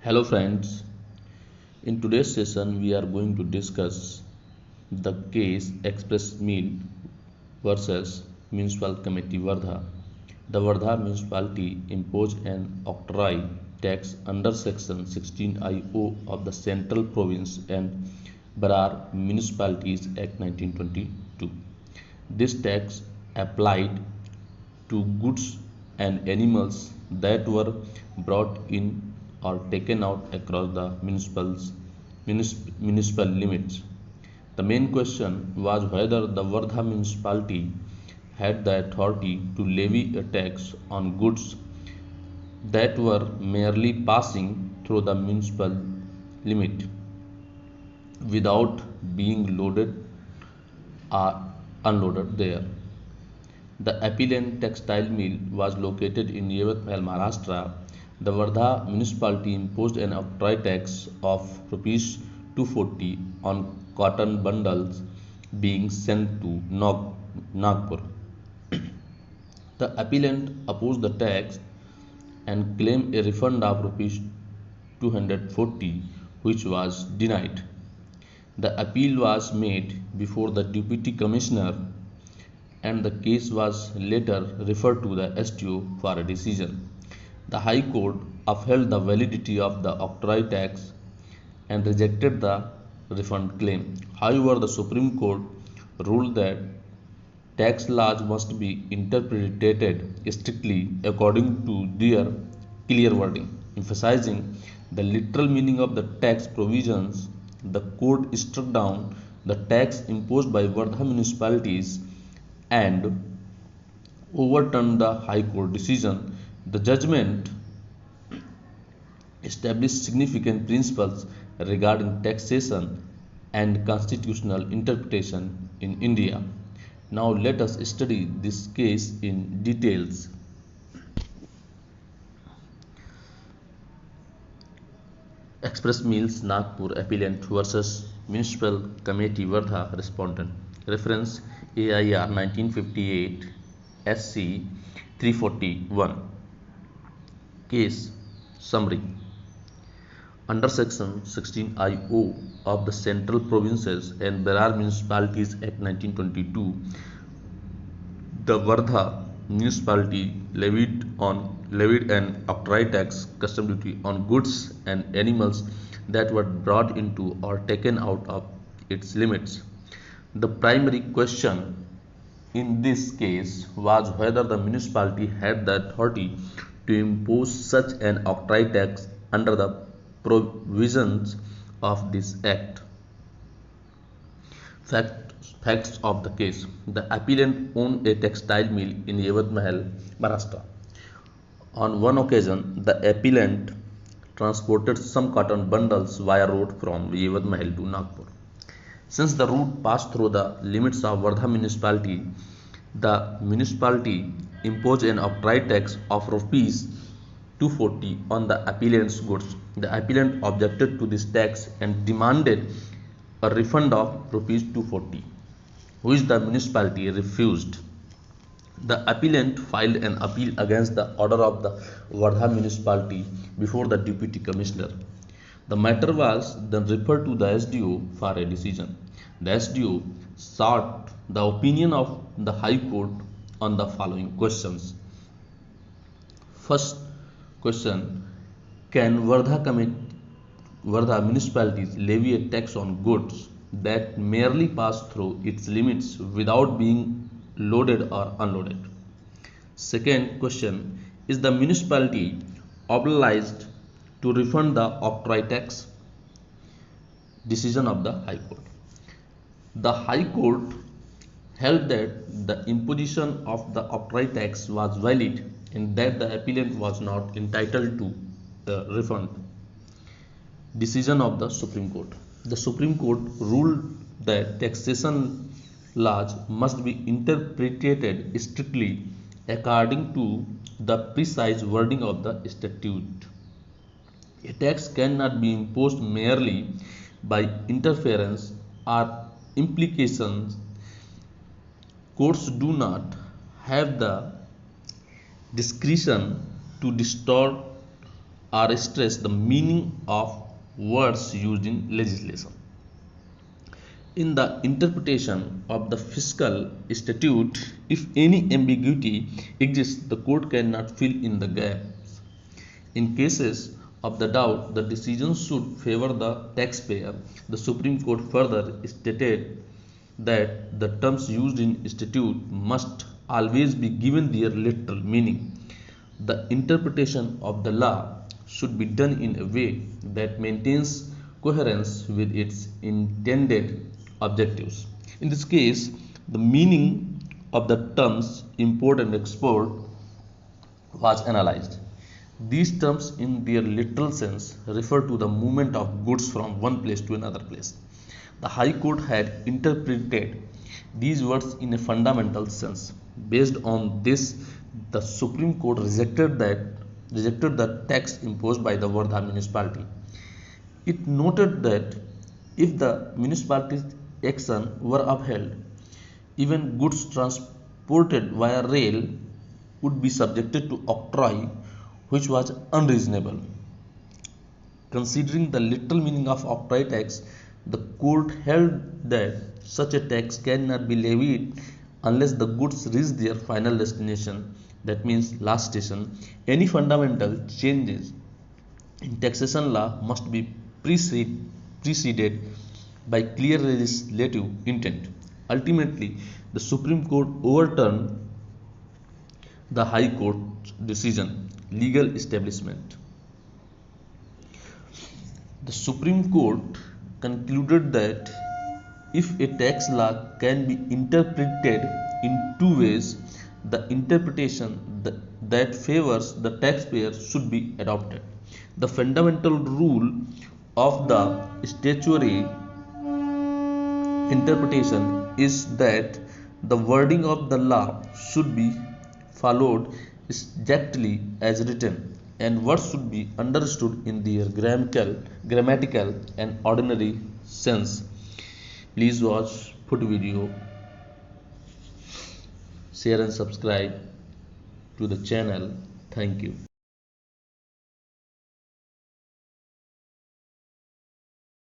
Hello friends, in today's session we are going to discuss the case Express Mill versus Municipal Committee Wardha. The Wardha Municipality imposed an octroi tax under Section 16IO of the Central Province and Berar Municipalities Act 1922. This tax applied to goods and animals that were brought in or taken out across the municipal limits. The main question was whether the Wardha municipality had the authority to levy a tax on goods that were merely passing through the municipal limit without being loaded or unloaded there. The Appellant textile mill was located in Yavat Mahal, Maharashtra. The Wardha municipality imposed an octroi tax of rupees 240 on cotton bundles being sent to Nagpur. The appellant opposed the tax and claimed a refund of rupees 240, which was denied. The appeal was made before the Deputy Commissioner and the case was later referred to the SDO for a decision. The High Court upheld the validity of the octroi tax and rejected the refund claim. However, the Supreme Court ruled that tax laws must be interpreted strictly according to their clear wording. Emphasizing the literal meaning of the tax provisions, the court struck down the tax imposed by Wardha municipalities and overturned the High Court decision. The judgment established significant principles regarding taxation and constitutional interpretation in India. Now let us study this case in details. Express Mills Nagpur Appellant versus Municipal Committee Wardha Respondent. Reference AIR 1958 SC.341. Case Summary. Under Section 16IO of the Central Provinces and Berar Municipalities Act 1922, the Wardha municipality levied an octroi tax custom duty on goods and animals that were brought into or taken out of its limits. The primary question in this case was whether the municipality had the authority to impose such an octroi tax under the provisions of this act. Facts of the case. The appellant owned a textile mill in Yavat Mahal, Maharashtra. On one occasion, the appellant transported some cotton bundles via road from Yavat Mahal to Nagpur. Since the route passed through the limits of Wardha municipality, the municipality imposed an octroi tax of rupees 240 on the appellant's goods. The appellant objected to this tax and demanded a refund of rupees 240, which the municipality refused. The appellant filed an appeal against the order of the Wardha municipality before the Deputy Commissioner. The matter was then referred to the SDO for a decision. The SDO sought the opinion of the High Court on the following questions. First question: can Wardha municipalities levy a tax on goods that merely pass through its limits without being loaded or unloaded? Second question: is the municipality obliged to refund the octroi tax? Decision of the High Court. The High Court held that the imposition of the octroi tax was valid and that the appellant was not entitled to the refund. Decision of the Supreme Court. The Supreme Court ruled that taxation laws must be interpreted strictly according to the precise wording of the statute. A tax cannot be imposed merely by interference or implications. Courts do not have the discretion to distort or stress the meaning of words used in legislation. In the interpretation of the fiscal statute, if any ambiguity exists, the court cannot fill in the gaps. In cases of the doubt, the decision should favor the taxpayer. The Supreme Court further stated that the terms used in statute must always be given their literal meaning. The interpretation of the law should be done in a way that maintains coherence with its intended objectives. In this case, the meaning of the terms import and export was analyzed. These terms, in their literal sense, refer to the movement of goods from one place to another place. The High Court had interpreted these words in a fundamental sense. Based on this, the Supreme Court rejected the tax imposed by the Wardha Municipality. It noted that if the municipality's action were upheld, even goods transported via rail would be subjected to octroi, which was unreasonable. Considering the literal meaning of octroi tax, the court held that such a tax cannot be levied unless the goods reach their final destination, that means last station. Any fundamental changes in taxation law must be preceded by clear legislative intent. Ultimately, the Supreme Court overturned the High Court's decision. Legal establishment. The Supreme Court concluded that if a tax law can be interpreted in two ways, the interpretation that favors the taxpayer should be adopted. The fundamental rule of the statutory interpretation is that the wording of the law should be followed exactly as written, and words should be understood in their grammatical and ordinary sense. Please watch full video, share and subscribe to the channel. Thank you.